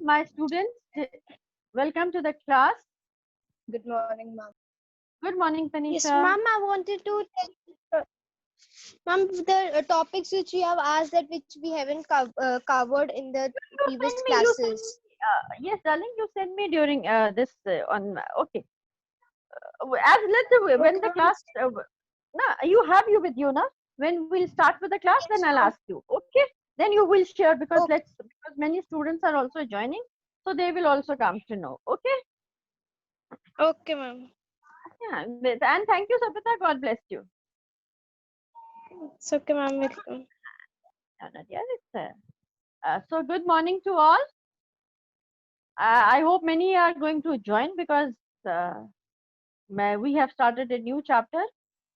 my students. Welcome to the class. Good morning, ma'am. Good morning, Yes, Tanisha. ma'am, I wanted to tell, ma'am, the topics which you have asked that which we haven't covered in the You previous send me. You send classes. me. Yes, darling. You send me during this on. Okay. As when Okay, the ma'am. class. No, you have you with you now. When we'll start with the class, then Yes, I'll ma'am. ask you. Okay. Then you will share Okay, because many students are also joining, so they will also come to know. Okay. okay, ma'am. Yeah. And thank you, Sabita. God bless you. It's okay, ma'am. Welcome. No, no, dear, so good morning to all. I hope many are going to join because uh, we have started a new chapter,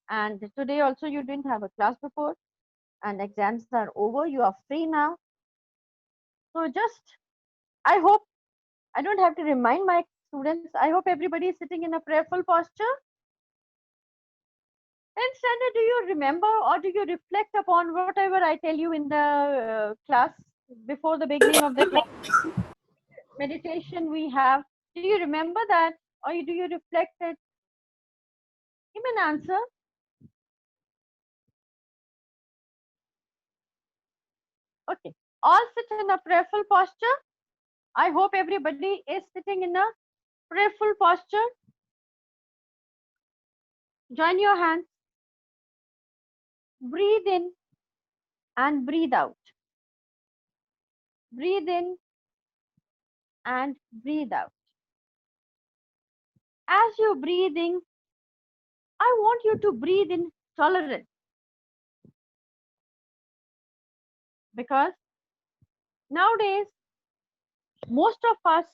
and today also you didn't have a class before, and exams are over. You are free now. So just, I hope I don't have to remind my students. I hope everybody is sitting in a prayerful posture. And Standard, do you remember or do you reflect upon whatever I tell you in the class before the beginning of the class meditation we have? Do you remember that or do you reflect it? Give me an answer. Okay. All sit in a prayerful posture. I hope everybody is sitting in a prayerful posture. Join your hands. Breathe in and breathe out. Breathe in and breathe out. As you're breathing, I want you to breathe in tolerance because nowadays most of us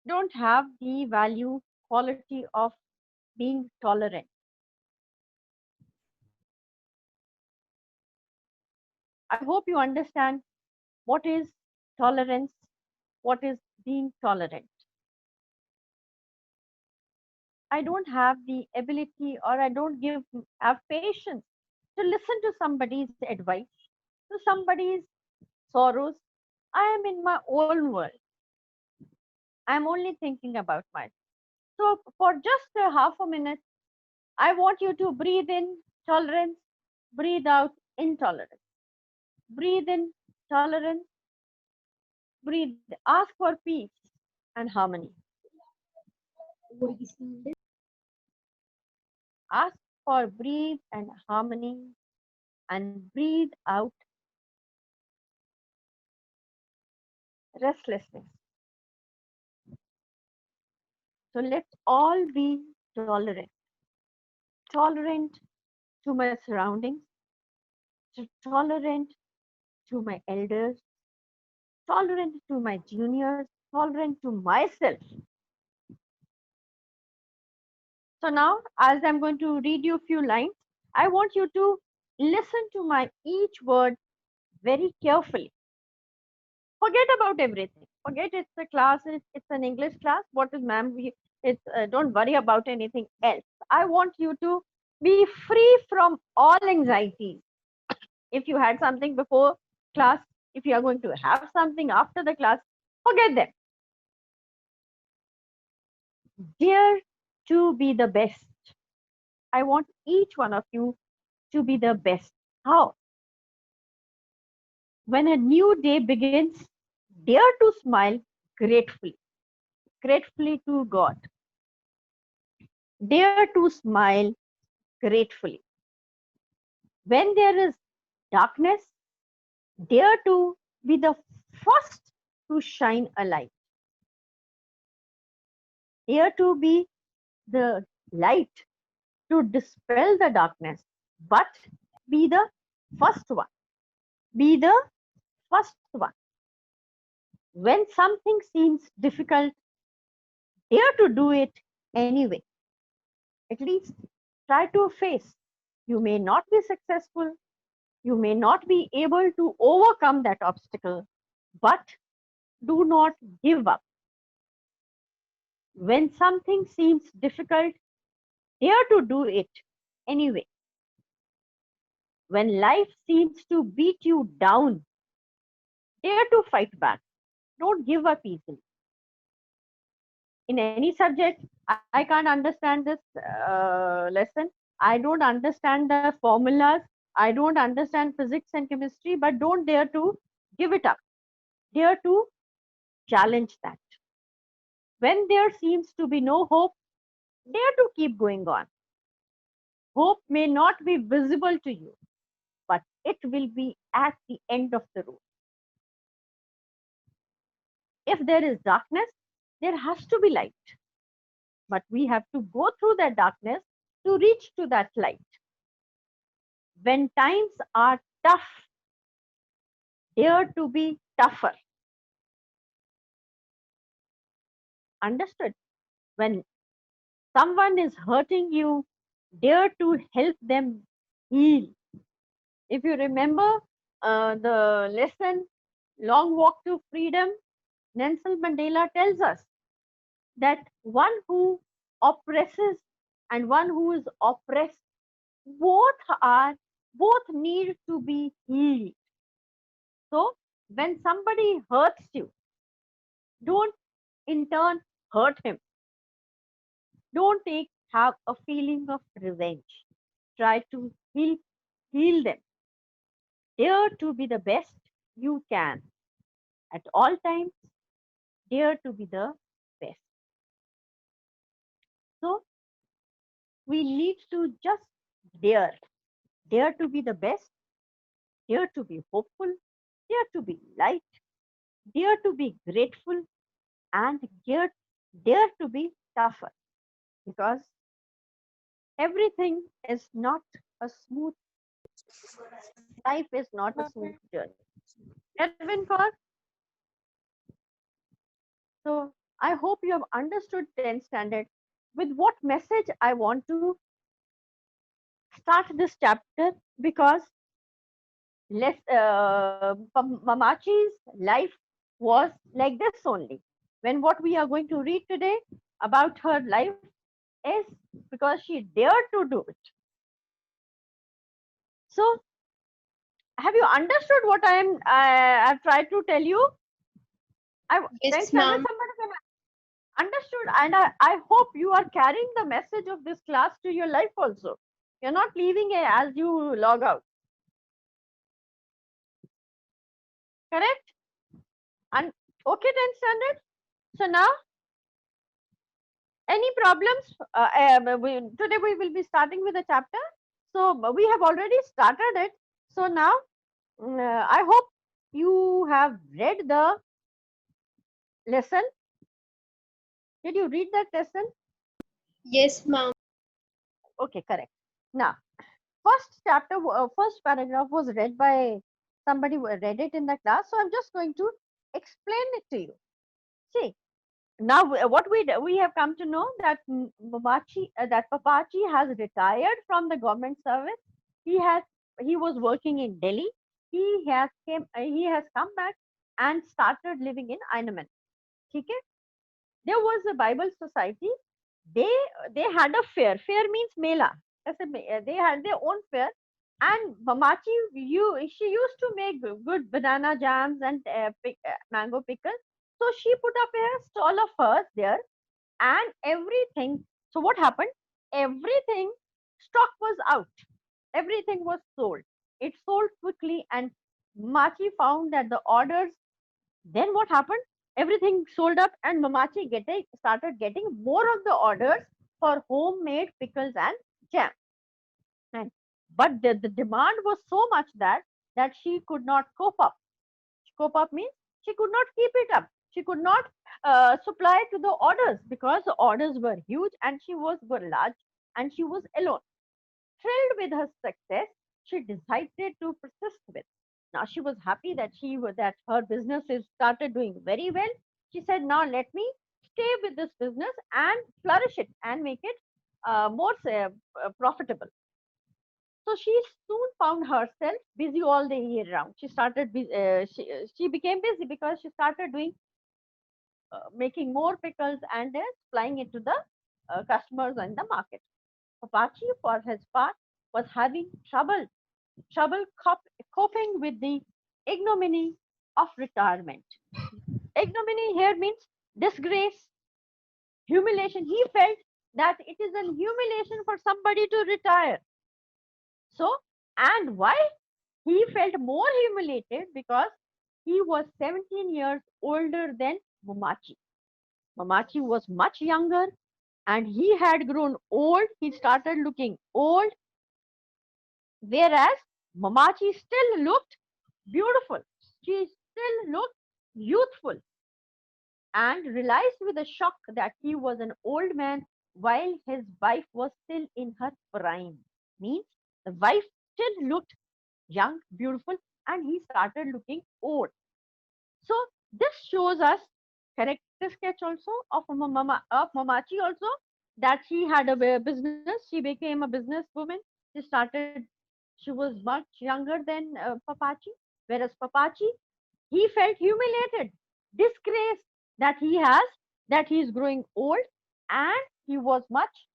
don't have the value quality of being tolerant. I hope you understand what is tolerance, what is being tolerant. I don't have the ability or I don't have patience to listen to somebody's advice, to somebody's sorrows. I am in my own world. I am only thinking about myself. So for just a half a minute, I want you to breathe in tolerance, breathe out intolerance. Breathe in tolerance, breathe, ask for peace and harmony. Ask for breathe and harmony and breathe out restlessness. So let's all be tolerant. Tolerant to my surroundings, tolerant to my elders, tolerant to my juniors, tolerant to myself. So now, as I'm going to read you a few lines, I want you to listen to my each word very carefully. Forget about everything. Forget it's a class, it's an English class. What is ma'am? It's don't worry about anything else. I want you to be free from all anxieties. If you had something before class, if you are going to have something after the class, forget them. Dare to be the best. I want each one of you to be the best. How? When a new day begins, dare to smile gratefully, gratefully to God. Dare to smile gratefully. When there is darkness, dare to be the first to shine a light. Dare to be the light to dispel the darkness, but be the first one. Be the first one. When something seems difficult, dare to do it anyway. At least try to face. You may not be successful, you may not be able to overcome that obstacle, but do not give up. When something seems difficult, dare to do it anyway. When life seems to beat you down, dare to fight back. Don't give up easily. In any subject, I can't understand this lesson. I don't understand the formulas. I don't understand physics and chemistry, but don't dare to give it up. Dare to challenge that. When there seems to be no hope, dare to keep going on. Hope may not be visible to you, but it will be at the end of the road. If there is darkness, there has to be light. But we have to go through that darkness to reach to that light. When times are tough, dare to be tougher. Understood? When someone is hurting you, dare to help them heal. If you remember the lesson, Long Walk to Freedom, Nelson Mandela tells us that one who oppresses and one who is oppressed, both are both need to be healed. So when somebody hurts you, don't in turn hurt him. Don't have a feeling of revenge. Try to heal them. Dare to be the best you can at all times. Dare to be the best. So we need to just dare. Dare to be the best. Dare to be hopeful. Dare to be light. Dare to be grateful. And dare to be tougher. Because everything is not a smooth, life is not a smooth journey. Edwin Kaur, so I hope you have understood 10th standard with what message I want to start this chapter, because Mamachi's life was like this only. When what we are going to read today about her life is because she dared to do it. So have you understood what I've tried to tell you? Yes, 10th standard ma'am. somebody can understood, and I hope you are carrying the message of this class to your life also. You're not leaving it as you log out. Correct? And okay, 10th standard. So now, any problems? Today we will be starting with a chapter. So we have already started it. So now, I hope you have read the lesson. Did you read that lesson? Yes, ma'am. Okay, correct. Now, first chapter, first paragraph was read by somebody who read it in the class. So I'm just going to explain it to you. See, now what we have come to know that that Pappachi has retired from the government service. He has he was working in Delhi. He has come back and started living in Aynaman. Okay? There was a Bible society. They they had a fair. Fair means mela. They had their own fair. And Mamachi, she used to make good banana jams and mango pickles. So she put up a stall of hers there, and everything. So what happened? Everything stock was out. Everything was sold. It sold quickly, and Machi found that the orders. Then what happened? Everything sold up, and started getting more of the orders for homemade pickles and jam. And but the demand was so much that she could not cope up. Cope up means she could not keep it up. She could not supply to the orders because the orders were huge and were large, and she was alone. Thrilled with her success, she decided to persist with. Now she was happy that her business is started doing very well. She said, "Now let me stay with this business and flourish it and make it more profitable." So she soon found herself busy all the year round. She became busy because she started doing making more pickles and supplying it to the customers in the market. Apache, for his part, was having trouble coping with the ignominy of retirement. Ignominy here means disgrace, humiliation. He felt that it is an humiliation for somebody to retire. So, and why he felt more humiliated? Because he was 17 years older than Mamachi. Mamachi was much younger and he had grown old. He started looking old, whereas Mamachi still looked beautiful. She still looked youthful and realized with a shock that he was an old man while his wife was still in her prime. Means the wife still looked young, beautiful, and he started looking old. So this shows us character sketch also of Mamachi also, that she had a business. She became a businesswoman. She started. She was much younger than Papachi, whereas Papachi, he felt humiliated, disgraced that he is growing old, and he was much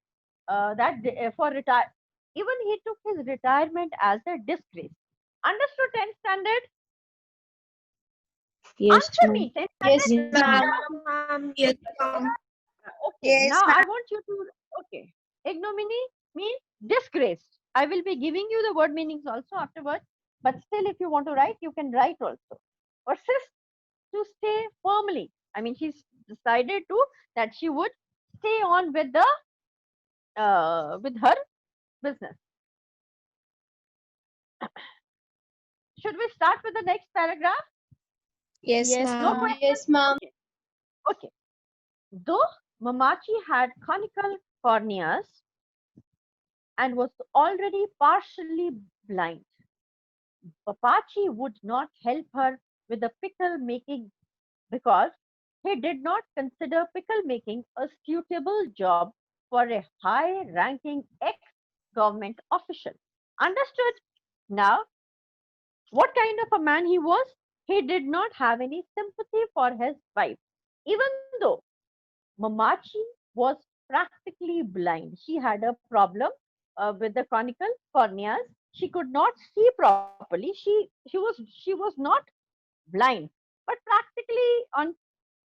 for retire. Even he took his retirement as a disgrace. Understood 10th standard? Yes, Answer ma'am. me. 10th Yes, standard? Yes, ma'am. ma'am. Yes, ma'am. Okay. Yes, Now ma'am. I want you to. Okay. Ignominy means disgrace. I will be giving you the word meanings also afterwards. But still, if you want to write, you can write also. Persist, to stay firmly. I mean, she's decided to that she would stay on with her business. Should we start with the next paragraph? Yes, Yes, No ma'am. ma'am. questions? Yes, ma'am. Okay. Okay. Though Mamachi had conical corneas and was already partially blind, Papachi would not help her with the pickle making because he did not consider pickle making a suitable job for a high ranking ex government official. Understood? Now, what kind of a man he was? He did not have any sympathy for his wife. Even though Mamachi was practically blind, she had a problem with the conical corneas. She could not see properly. She was not blind, but practically on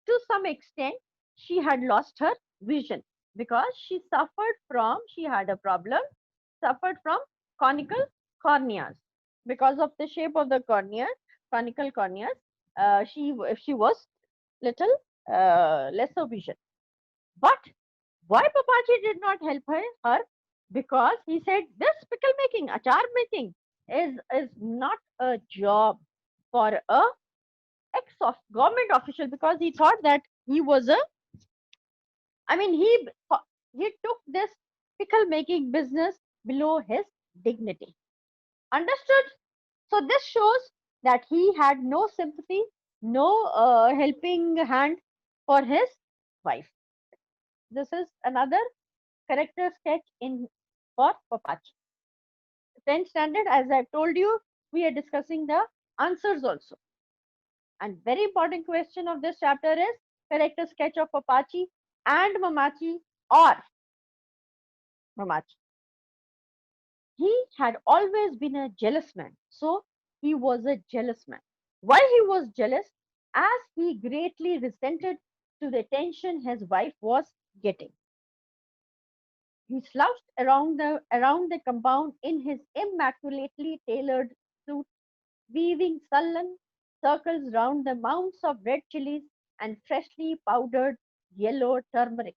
to some extent she had lost her vision because she had a problem, suffered from conical corneas. Because of the shape of the conical corneas, she was little lesser vision. But why Papaji did not help her? Because he said this pickle making, achar making is not a job for a ex of government official, because he thought that he was a, I mean, he took this pickle making business below his dignity. Understood? So this shows that he had no sympathy, no helping hand for his wife. This is another character sketch in for Papachi. 10th standard, as I told you, we are discussing the answers also. And very important question of this chapter is character sketch of Papachi and Mamachi or Mamachi. He had always been a jealous man. So he was a jealous man. Why he was jealous? As he greatly resented to the attention his wife was getting. He slouched around the compound in his immaculately tailored suit, weaving sullen circles round the mounds of red chilies and freshly powdered yellow turmeric.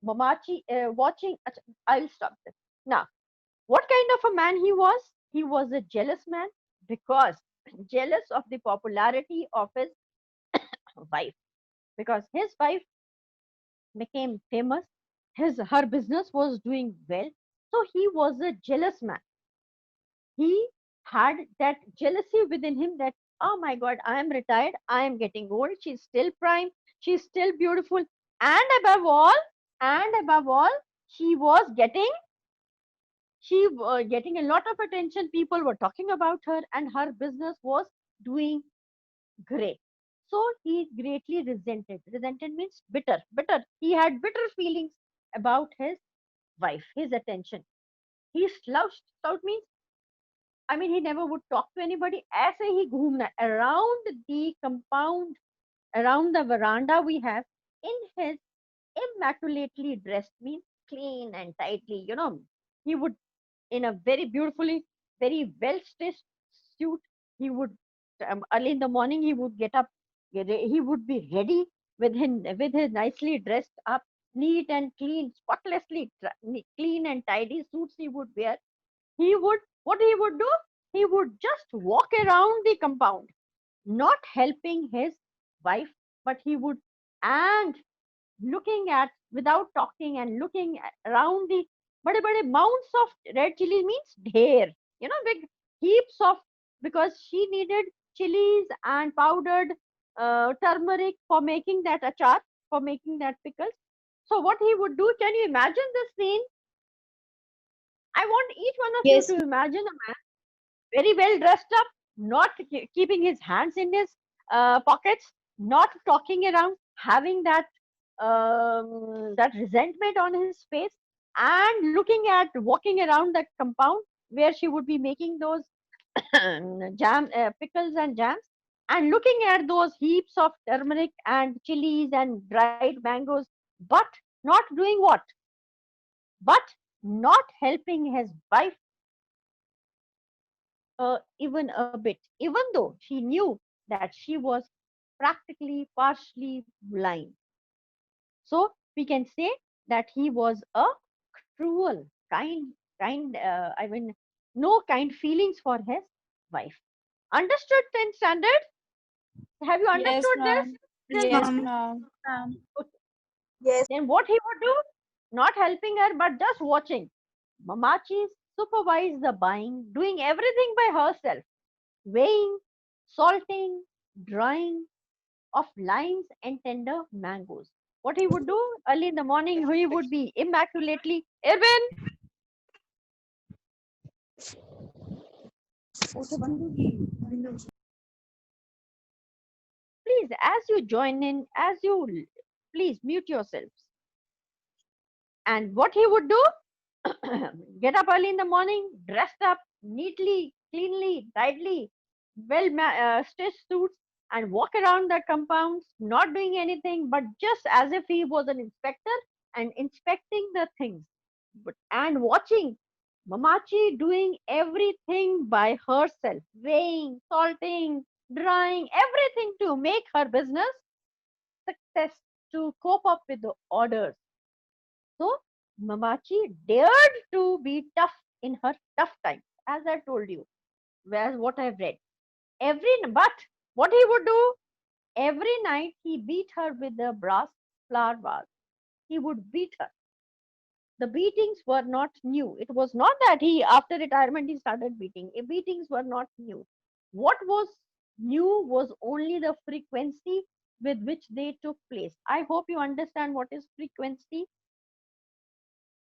Mamachi watching. I'll stop this. Now, what kind of a man he was? He was a jealous man because jealous of the popularity of his wife. Because his wife became famous, his her business was doing well. So he was a jealous man. He had that jealousy within him that, oh my god, I am retired, I am getting old, she's still prime, she's still beautiful, and above all, she was getting a lot of attention. People were talking about her, and her business was doing great. So he greatly resented. Resented means bitter. Bitter. He had bitter feelings about his wife, his attention. He slouched. Slouch means, I mean, he never would talk to anybody. ऐसे ही घूमना around the compound around the veranda we have in his immaculately dressed, means clean and tightly, he would, in a very beautifully, very well stitched suit, he would, early in the morning he would get up, he would be ready with his nicely dressed up, neat and clean, spotlessly clean and tidy suits he would wear. He would, what he would do, he would just walk around the compound, not helping his wife, but he would, and looking at, without talking, and looking around the bade mounds of red chili, means dher, big heaps of, because she needed chilies and powdered turmeric for making that achar, for making that pickles. So what he would do, can you imagine this scene? I want each one of you Yes. to imagine a man very well dressed up, not keeping his hands in his pockets, not talking around, having that resentment on his face, and looking at, walking around the compound where she would be making those pickles and jams, and looking at those heaps of turmeric and chilies and dried mangoes, but not doing what? But not helping his wife even a bit, even though she knew that she was practically partially blind. So we can say that he was a cruel, I mean, no kind feelings for his wife. Understood 10th standard? Have you Yes, understood this ma'am. till Yes, now? Yes, ma'am. Okay. yes, Then what he would do? Not helping her, but just watching. Mamachi supervised the buying, doing everything by herself, weighing, salting, drying of limes and tender mangoes. What he would do early in the morning, he would be immaculately, Irvin, please, as you join in, please mute yourselves. And what he would do, get up early in the morning, dressed up neatly, cleanly, tidily, stitched suits, and walk around the compounds, not doing anything, but just as if he was an inspector and inspecting the things, and watching Mamachi doing everything by herself, weighing, salting, drying, everything to make her business success, to cope up with the orders. So Mamachi dared to be tough in her tough times, as I told you, whereas what I've read. But what he would do, every night he beat her with the brass flower vase. He would beat her. The beatings were not new. It was not that he, after retirement, he started beating. Beatings were not new. What was new was only the frequency with which they took place. I hope you understand what is frequency.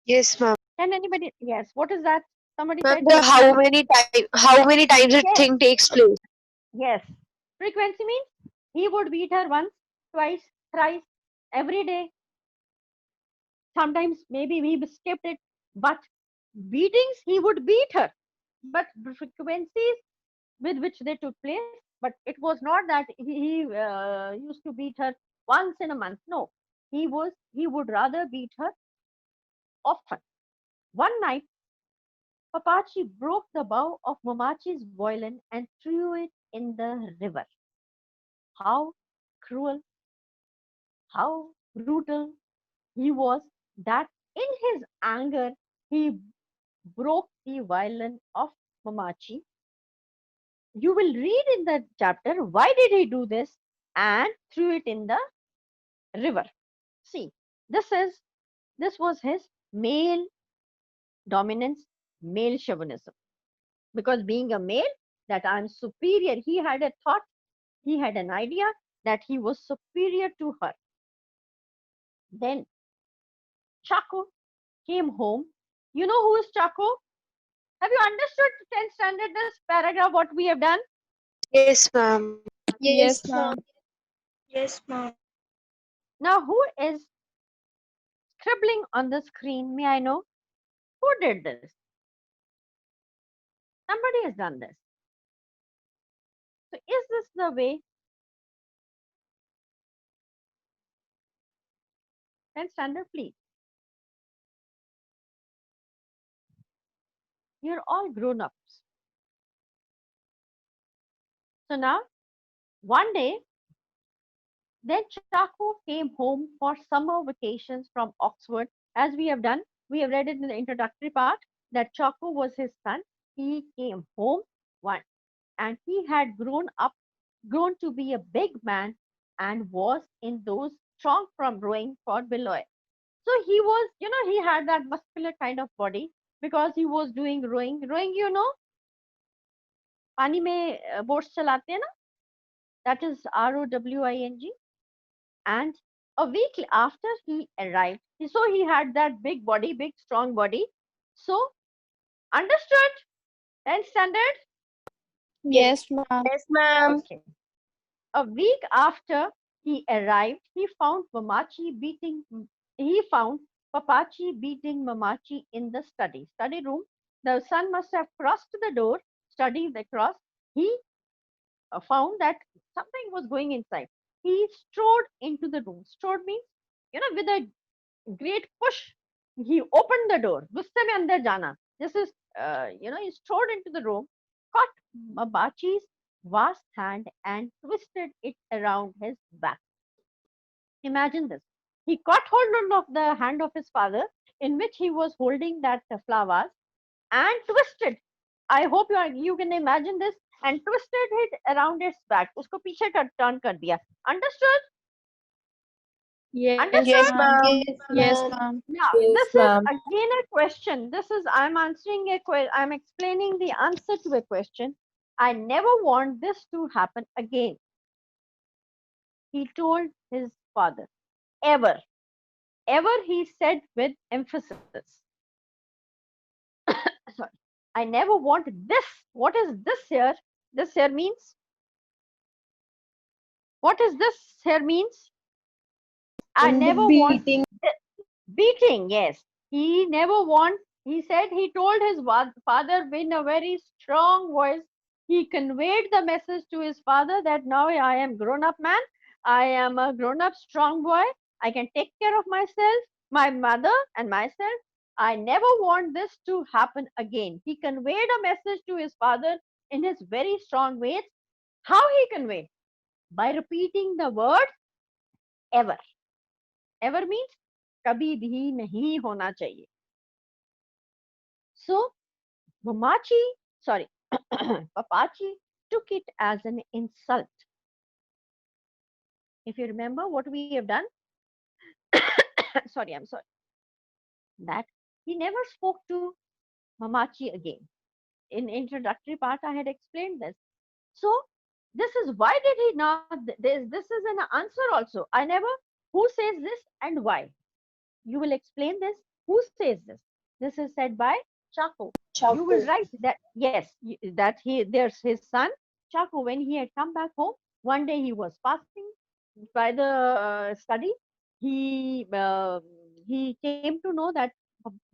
yes, ma'am. Can anybody? Yes. What is that? Somebody Ma'am, said the yes. how many times it Yes. thing takes place. Yes. Frequency means he would beat her once, twice, thrice, every day. Sometimes maybe we skipped it, but beatings he would beat her. But the frequencies with which they took place, but it was not that he used to beat her once in a month. No, he would rather beat her often. One night, Papachi broke the bow of Mamachi's violin and threw it in the river. How cruel, how brutal he was, that in his anger he broke the violin of Mamachi. You will read in the chapter why did he do this and threw it in the river. See, this is this was his male dominance, male chauvinism. Because being a male, that I'm superior, he had a thought, he had an idea that he was superior to her. Then Chaco came home. You know who is Chaco? Have you understood 10th standard this paragraph what we have done? Yes, ma'am. Yes, Yes, ma'am. ma'am. Yes, ma'am. Now who is scribbling on the screen? May I know who did this? Somebody has done this. So is this the way 10th standard, please. You're all grown ups. So now, one day, then Chaku came home for summer vacations from Oxford. As we have done, we have read it in the introductory part that Chaku was his son. He came home one, and he had grown to be a big man, and was in those strong from rowing for below. So he was, he had that muscular kind of body because he was doing rowing. Rowing, पानी में boats चलाते हैं ना? That is ROWING. And a week after he arrived, so he had that big body, big strong body. So understood? 10th standard? Yes. Yes, ma'am. Yes, ma'am. Okay. A week after he arrived, he found Pappachi beating Mamachi in the study room. The son must have crossed the door, studied across. He found that something was going inside. He strode into the room. Strode means, with a great push, he opened the door. गुस्से में अंदर जाना. This is, he strode into the room, caught Mabachi's vast hand and twisted it around his back. Imagine this. He caught hold of the hand of his father, in which he was holding that flowers, and twisted. I hope you can imagine this, and twisted it around its back. उसको पीछे turn कर दिया. Understood? Yes, Understood? Yes, ma'am. ma'am. Yes, ma'am. Now, Yes, this is ma'am. again a question. I'm answering I'm explaining the answer to a question. I never want this to happen again. He told his father. Ever. Ever, he said with emphasis. Sorry. I never want this. What is this here? This here means? What is this here means? I never want Beating. beating, yes. He never wants, he said, he told his father in a very strong voice. He conveyed the message to his father that now I am grown up man. I am a grown up strong boy. I can take care of myself, my mother, and myself. I never want this to happen again. He conveyed a message to his father in his very strong ways. How he conveyed? By repeating the word ever. Ever means कभी भी नहीं होना चाहिए. So Mamachi, sorry, Papachi took it as an insult. If you remember what we have done, sorry, I'm sorry, that he never spoke to Mamachi again. In introductory part, I had explained this. So this is why did he not? This is an answer also. I never. Who says this and why? You will explain this. Who says this? This is said by Chaco. You will Chaku. write that yes, that there's his son Chaco. When he had come back home, one day he was fasting by the study. He uh, he came to know that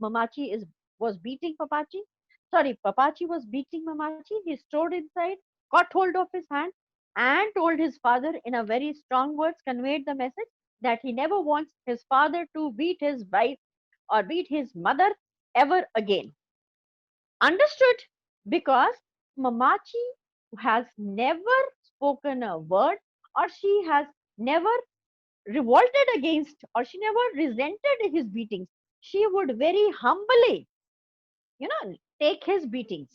Mamachi was beating Papachi. Sorry, Papachi was beating Mamachi. He strode inside, caught hold of his hand, and told his father in a very strong words, conveyed the message that he never wants his father to beat his wife or beat his mother ever again. Understood? Because Mamachi has never spoken a word, or she has never revolted against, or she never resented his beatings. She would very humbly, take his beatings.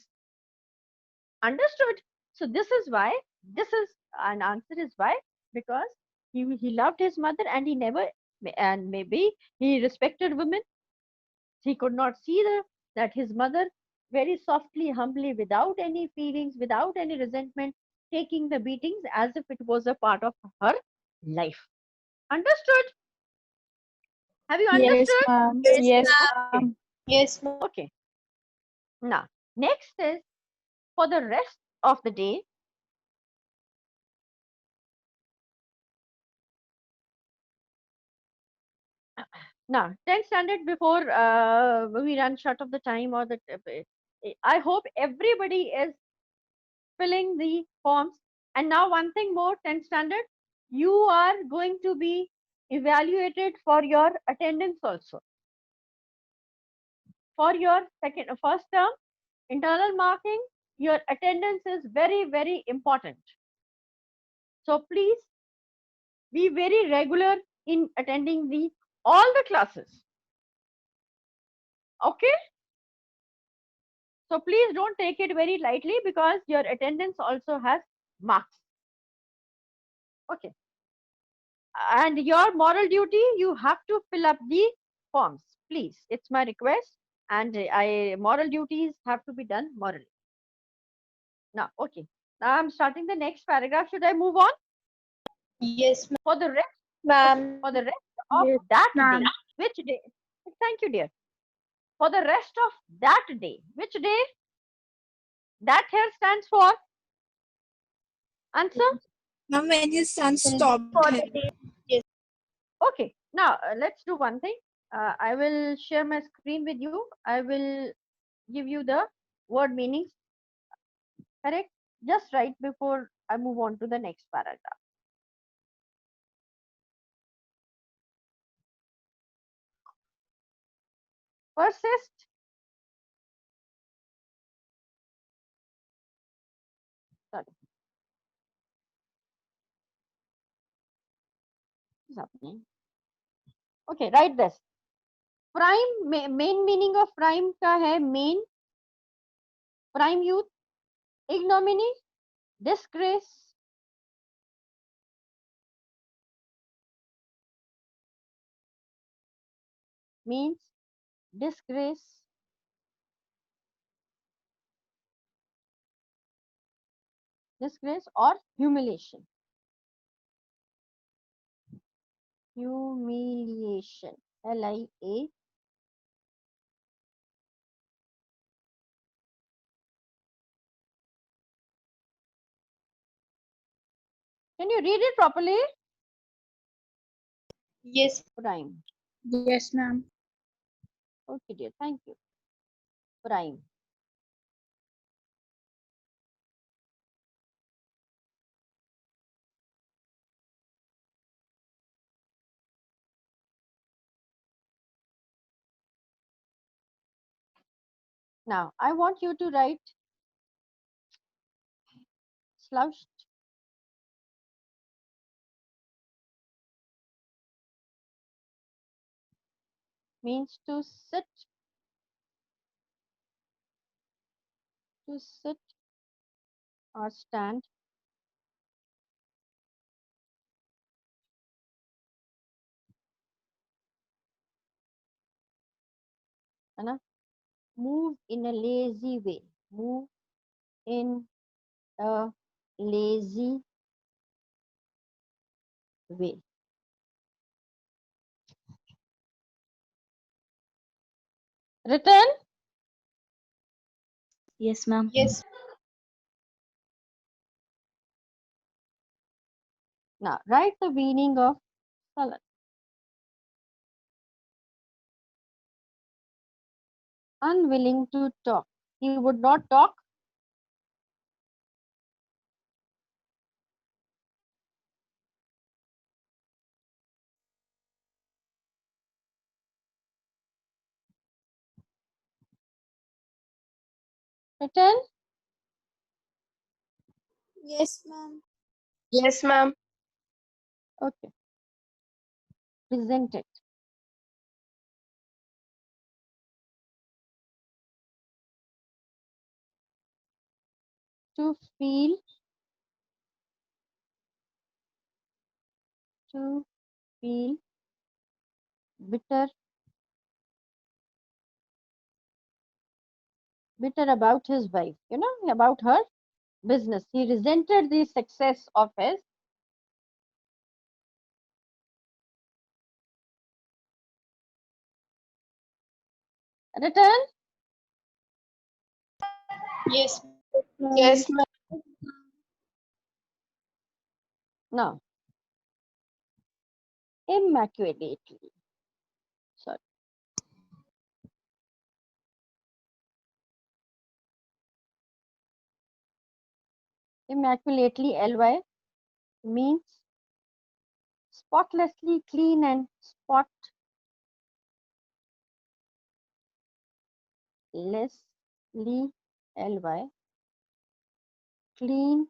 Understood? So this is why, this is an answer is why, because he loved his mother, and he never, and maybe he respected women. He could not see that his mother very softly, humbly, without any feelings, without any resentment, taking the beatings as if it was a part of her life. Understood? Have you Yes, understood? ma'am. Yes, Yes, ma'am. Okay. ma'am. Yes, ma'am. Okay. Now, next is for the rest of the day, now 10th standard, before we run short of the time, or the I hope everybody is filling the forms. And now one thing more, 10th standard, you are going to be evaluated for your attendance also. For your first term, internal marking, your attendance is very, very important. So please be very regular in attending all the classes. Okay? So please don't take it very lightly because your attendance also has marks. Okay. And your moral duty, you have to fill up the forms. Please, it's my request. And moral duties have to be done morally. Now, okay. Now I'm starting the next paragraph. Should I move on? Yes, For the rest, okay, ma'am. for the rest of Yes, that ma'am. day, which day? Thank you, dear. For the rest of that day, which day? That here stands for answer. Ma'am, when his son Will be stopped for him. the day. Yes. Okay. Now let's do one thing. I will share my screen with you. I will give you the word meanings. Correct? Just right before I move on to the next paragraph. Persist. Sorry. What's happening? Okay, write this. Prime main meaning of prime का है main, prime youth, ignominy, disgrace, means disgrace, or humiliation. Humiliation. LIA. Can you read it properly? Yes. Prime. Yes, ma'am. Okay, dear. Thank you. Prime. Now, I want you to write slouched. Means to sit, or stand. है ना? Move in a lazy way. Move in a lazy way. Written? Yes, ma'am. Yes. Now, write the meaning of sullen. Unwilling to talk. He would not talk. Written? Yes, ma'am. Yes, ma'am. Okay. Present it. To feel. To feel bitter. Bitter about his wife. You know, about her business. He resented the success of his. Written? Yes. Yes, ma'am. No. Immaculately. Sorry. Immaculately, LY, means spotlessly clean and spotlessly ly clean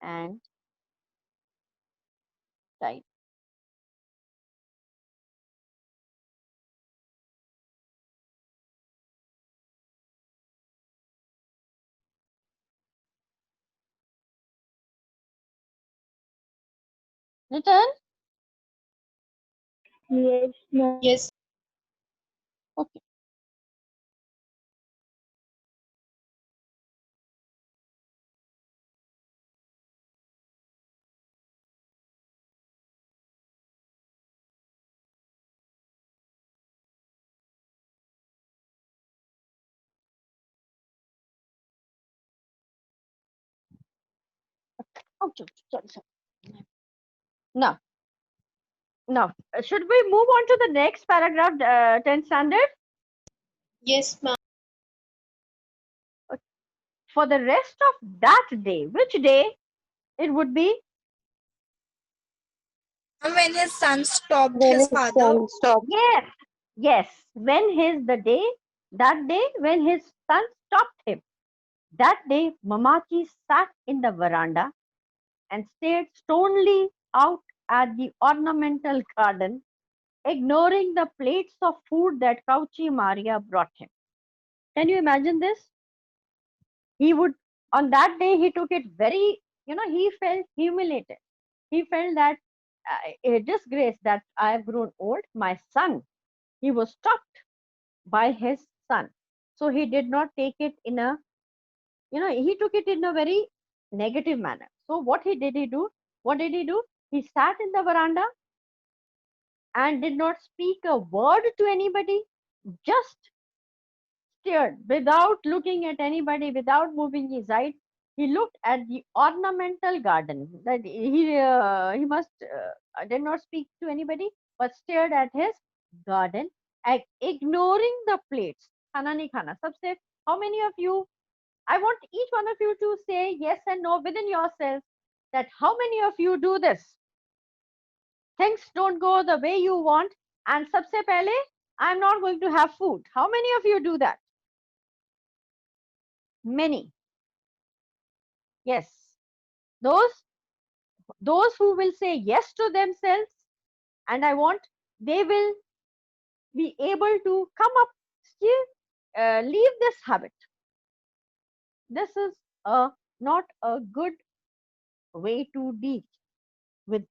and tidy. Written? Yes, ma'am. Yes. Okay. Okay. Sorry. Now, should we move on to the next paragraph, 10 standard? Yes, ma'am. For the rest of that day, which day it would be? And when his son stopped When his his father, son stopped. Yes, when his the day, that day when his son stopped him. That day, Mamachi sat in the veranda and stared stonily out at the ornamental garden, ignoring the plates of food that Kauchi Maria brought him. Can you imagine this? He would, on that day, he took it very, he felt humiliated. He felt that a disgrace that I have grown old. My son, he was stopped by his son. So he did not take it in a, he took it in a very negative manner. So what he did, he do? What did he do? He sat in the veranda and did not speak a word to anybody, just stared without looking at anybody, without moving his eyes. He looked at the ornamental garden. That he must did not speak to anybody, but stared at his garden, ignoring the plates. Khana nahi khana. Sabse, how many of you? I want each one of you to say yes and no within yourself. That how many of you do this? Things don't go the way you want, and sabse pehle, I'm not going to have food. How many of you do that? Many. Yes. Those those who will say yes to themselves, and I want they will be able to come up, still leave this habit. This is a not a good way to deal with